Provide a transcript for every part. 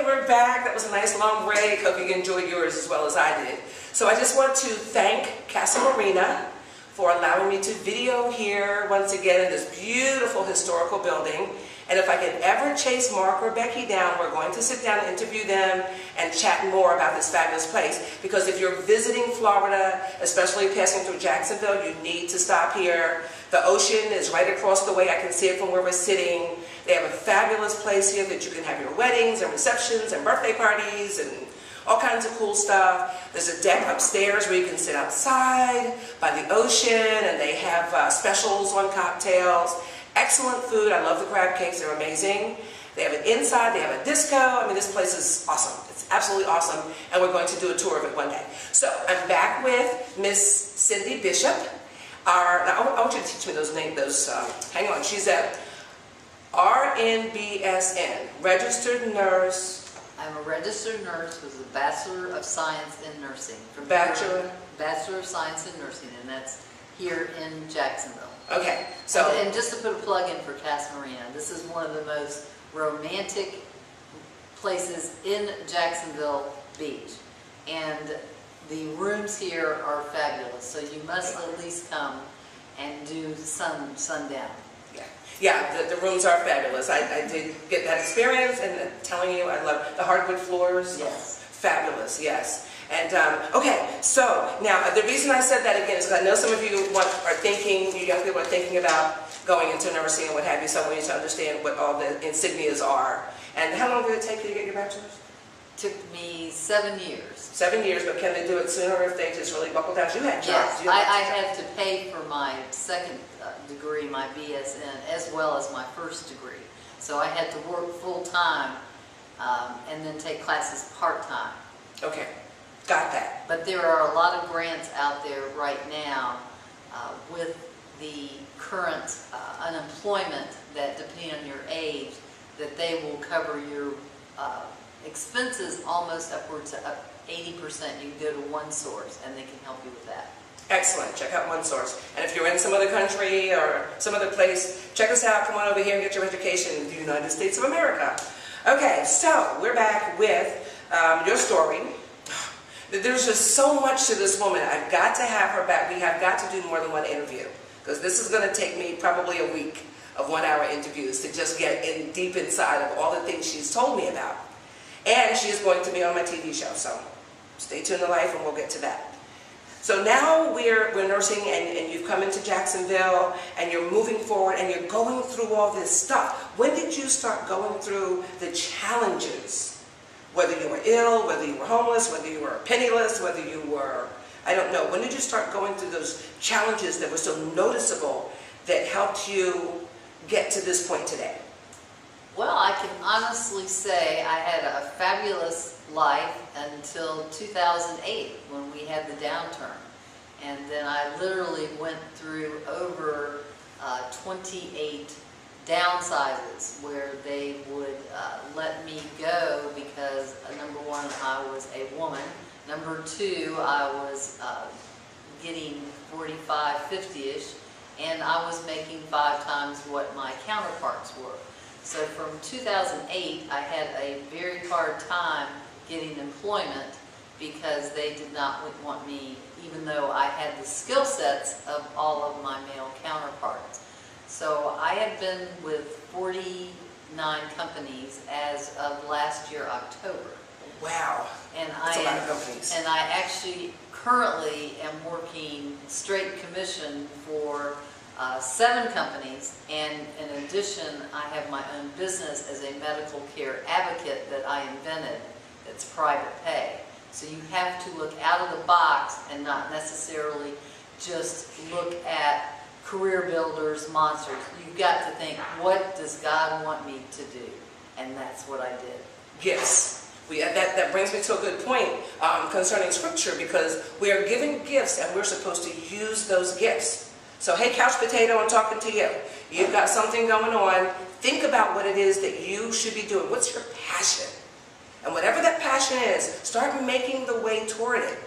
we're back. That was a nice long break. Hope you enjoyed yours as well as I did. So I just want to thank Casa Marina for allowing me to video here once again in this beautiful historical building. And if I can ever chase Mark or Becky down, we're going to sit down and interview them and chat more about this fabulous place. Because if you're visiting Florida, especially passing through Jacksonville, you need to stop here. The ocean is right across the way. I can see it from where we're sitting. They have a fabulous place here that you can have your weddings and receptions and birthday parties and all kinds of cool stuff. There's a deck upstairs where you can sit outside by the ocean, and they have specials on cocktails. Excellent food. I love the crab cakes. They're amazing. They have it inside. They have a disco. I mean, this place is awesome. It's absolutely awesome, and we're going to do a tour of it one day. So I'm back with Miss Cindy Bishop. Now, I want you to teach me those names. Hang on. She's a RN BSN, registered nurse. I'm a registered nurse with a Bachelor of Science in Nursing. Bachelor of Science in Nursing, and that's here in Jacksonville. Okay, so and just to put a plug in for Casa Marina, this is one of the most romantic places in Jacksonville Beach, and the rooms here are fabulous. So you must at least come and do sundown. Yeah, the rooms are fabulous. I did get that experience, and I'm telling you, I love the hardwood floors. Yes. Fabulous, yes. And, okay, so now the reason I said that again is because I know some of you are thinking, you young people are thinking about going into nursing and what have you, so I want you to understand what all the insignias are. And how long did it take you to get your bachelor's? Took me 7 years. 7 years, but can they do it sooner if they just really buckle down? You had jobs. Yes, I had to pay for my second degree, my BSN, as well as my first degree. So I had to work full-time and then take classes part-time. Okay, got that. But there are a lot of grants out there right now with the current unemployment that, depending on your age, that they will cover your expenses almost upwards of 80%. You can go to one source and they can help you with that. Excellent. Check out one source. And if you're in some other country or some other place, check us out. Come on over here and get your education in the United States of America. Okay, so we're back with your story. There's just so much to this woman. I've got to have her back. We have got to do more than one interview, because this is going to take me probably a week of 1-hour interviews to just get in deep inside of all the things she's told me about. And she is going to be on my TV show, so stay tuned to life and we'll get to that. So now we're nursing, and you've come into Jacksonville and you're moving forward and you're going through all this stuff. When did you start going through the challenges? Whether you were ill, whether you were homeless, whether you were penniless, whether you were, I don't know. When did you start going through those challenges that were so noticeable that helped you get to this point today? Well, I can honestly say I had a fabulous life until 2008 when we had the downturn. And then I literally went through over 28 downsizes where they would let me go because, number one, I was a woman. Number two, I was getting 45, 50-ish, and I was making 5 times what my counterparts were. So from 2008, I had a very hard time getting employment because they did not want me, even though I had the skill sets of all of my male counterparts. So I had been with 49 companies as of last year, October. Wow, that's a lot of companies. And I actually currently am working straight commission for 7 companies, and in addition, I have my own business as a medical care advocate that I invented. It's private pay. So you have to look out of the box and not necessarily just look at career builders, monsters. You've got to think, what does God want me to do? And that's what I did. Gifts. That brings me to a good point concerning Scripture, because we are given gifts and we're supposed to use those gifts. So, hey, couch potato, I'm talking to you. You've got something going on. Think about what it is that you should be doing. What's your passion? And whatever that passion is, start making the way toward it.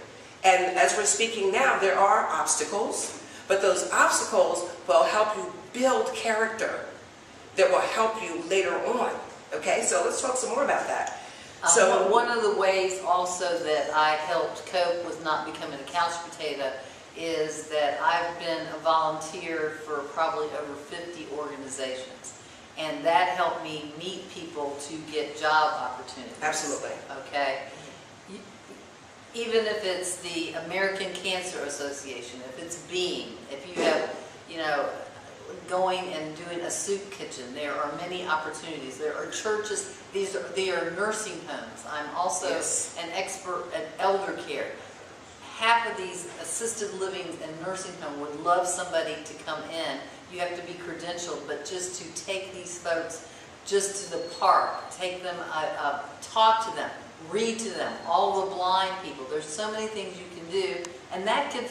And as we're speaking now, there are obstacles, but those obstacles will help you build character that will help you later on. Okay, so let's talk some more about that. So one of the ways also that I helped cope with not becoming a couch potato is that I've been a volunteer for probably over 50 organizations. And that helped me meet people to get job opportunities. Absolutely. Okay? Even if it's the American Cancer Association, if it's Beam, if you have, you know, going and doing a soup kitchen, there are many opportunities. There are churches, they are nursing homes. I'm also an expert at elder care. Half of these assisted living and nursing home would love somebody to come in. You have to be credentialed, but just to take these folks just to the park, take them, talk to them, read to them, all the blind people. There's so many things you can do, and that could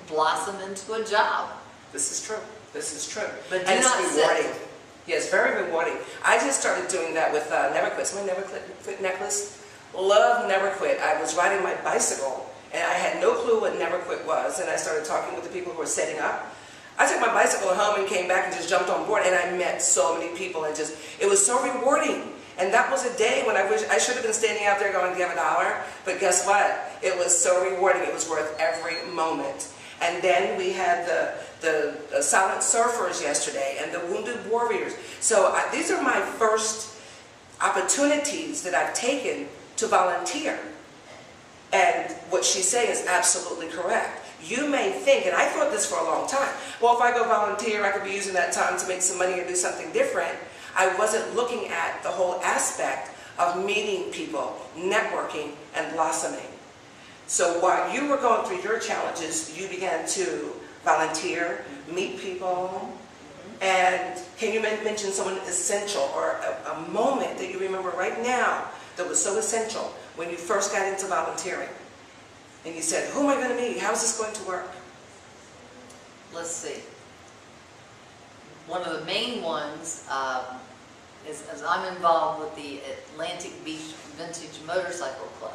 blossom into a job. This is true. This is true. But and do not it's rewarding. sit. Yes, very rewarding. I just started doing that with Never Quit. My Never Quit necklace. Love Never Quit. I was riding my bicycle, and I had no clue what Never Quit was, and I started talking with the people who were setting up. I took my bicycle home and came back and just jumped on board, and I met so many people, and just, it was so rewarding. And that was a day when I wish I should have been standing out there going, do you have $1? But guess what? It was so rewarding. It was worth every moment. And then we had the silent surfers yesterday and the wounded warriors. So these are my first opportunities that I've taken to volunteer. And what she's saying is absolutely correct. You may think, and I thought this for a long time, well, if I go volunteer, I could be using that time to make some money or do something different. I wasn't looking at the whole aspect of meeting people, networking, and blossoming. So while you were going through your challenges, you began to volunteer, meet people, and can you mention someone essential or a moment that you remember right now that was so essential when you first got into volunteering? And you said, who am I going to meet? How is this going to work? Let's see. One of the main ones is I'm involved with the Atlantic Beach Vintage Motorcycle Club.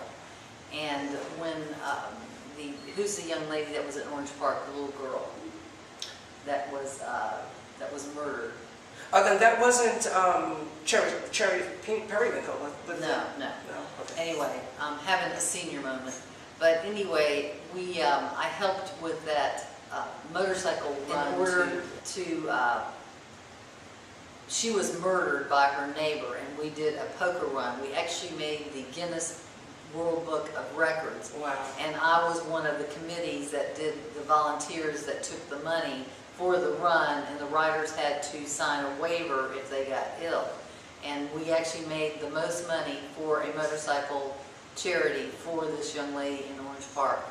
And when who's the young lady that was at Orange Park, the little girl that was murdered? Oh, then that wasn't Cherry Periwinkle. No. Okay. Anyway, I'm having a senior moment. But anyway, I helped with that motorcycle run in order to she was murdered by her neighbor, and we did a poker run. We actually made the Guinness World Book of Records. Wow. And I was one of the committees that did the volunteers that took the money for the run, and the riders had to sign a waiver if they got ill. And we actually made the most money for a motorcycle charity for this young lady in Orange Park.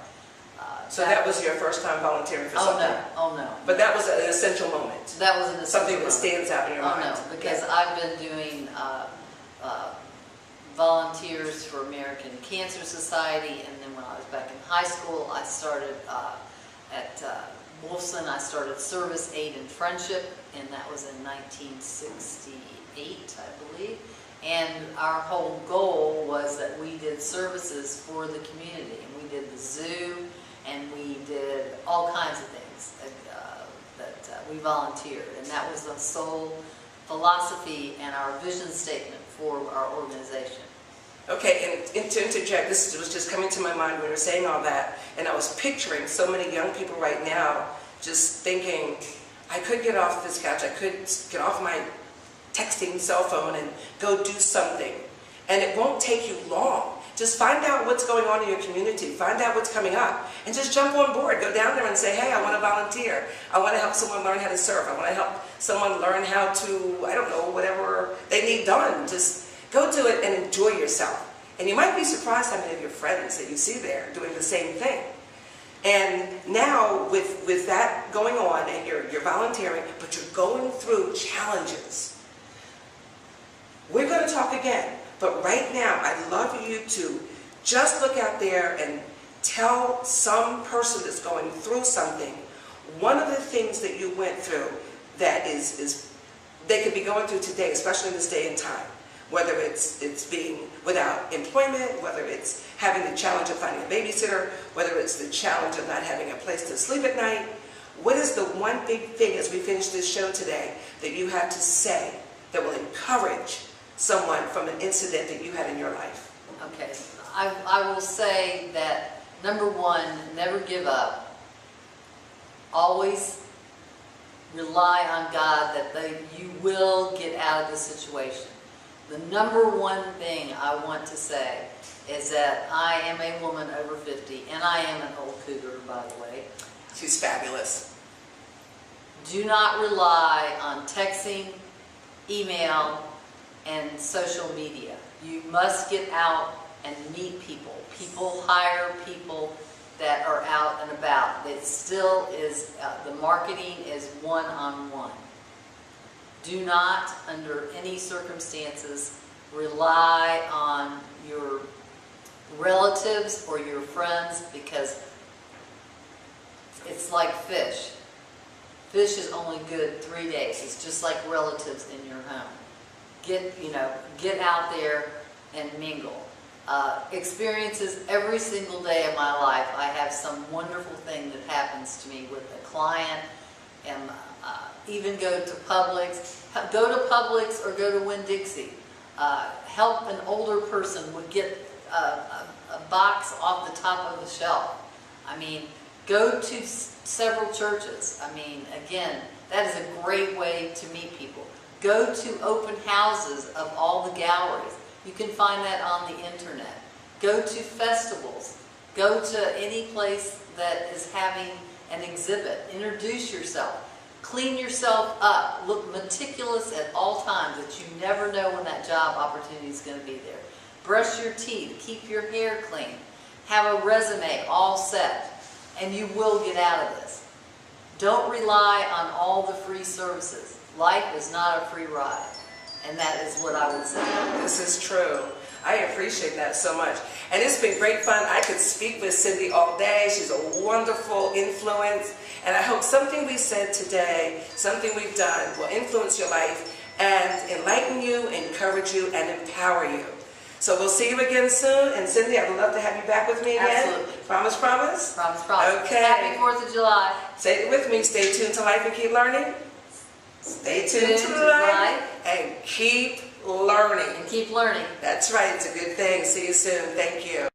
So that was your first time volunteering for something? Oh no. But that was an essential moment? That was an essential moment. Something that stands out in your mind? Oh no, because I've been doing volunteers for American Cancer Society, and then when I was back in high school, I started at Wolfson. I started Service, Aid, and Friendship, and that was in 1968, I believe. And our whole goal was that we did services for the community, and we did the zoo, and we did all kinds of things that we volunteered, and that was the sole philosophy and our vision statement for our organization. Okay, and to interject, this was just coming to my mind when you were saying all that, and I was picturing so many young people right now just thinking, I could get off this couch, I could get off my texting cell phone and go do something. And it won't take you long. Just find out what's going on in your community, find out what's coming up, and just jump on board. Go down there and say, hey, I want to volunteer. I want to help someone learn how to surf. I want to help someone learn how to, I don't know, whatever they need done. Just go do it and enjoy yourself. And you might be surprised how many of your friends that you see there doing the same thing. And now with that going on, and you're volunteering, but you're going through challenges. We're going to talk again, but right now I'd love you to just look out there and tell some person that's going through something, one of the things that you went through that is they could be going through today, especially in this day and time. Whether it's being without employment, whether it's having the challenge of finding a babysitter, whether it's the challenge of not having a place to sleep at night. What is the one big thing as we finish this show today that you have to say that will encourage someone from an incident that you had in your life? I will say that, number one, never give up. Always rely on God that you will get out of the situation. The number one thing I want to say is that I am a woman over 50, and I am an old cougar, by the way. She's fabulous. Do not rely on texting, email, and social media. You must get out and meet people. People hire people that are out and about. It still is, the marketing is one-on-one. Do not, under any circumstances, rely on your relatives or your friends, because it's like fish. Fish is only good 3 days. It's just like relatives in your home. Get out there and mingle. Experiences every single day of my life. I have some wonderful thing that happens to me with a client, and even go to Publix. Go to Publix or go to Winn-Dixie. Help an older person would get a box off the top of the shelf. I mean, go to several churches. I mean, again, that is a great way to meet people. Go to open houses of all the galleries. You can find that on the internet. Go to festivals. Go to any place that is having an exhibit. Introduce yourself. Clean yourself up. Look meticulous at all times, that you never know when that job opportunity is going to be there. Brush your teeth. Keep your hair clean. Have a resume all set, and you will get out of this. Don't rely on all the free services. Life is not a free ride, and that is what I would say. This is true. I appreciate that so much. And it's been great fun. I could speak with Cindy all day. She's a wonderful influence. And I hope something we said today, something we've done, will influence your life and enlighten you, encourage you, and empower you. So we'll see you again soon. And Cindy, I would love to have you back with me again. Absolutely. Promise, promise? Promise, promise. Okay. Happy 4th of July. Say it with me. Stay tuned to life and keep learning. Stay tuned to life and keep learning. And keep learning. That's right. It's a good thing. See you soon. Thank you.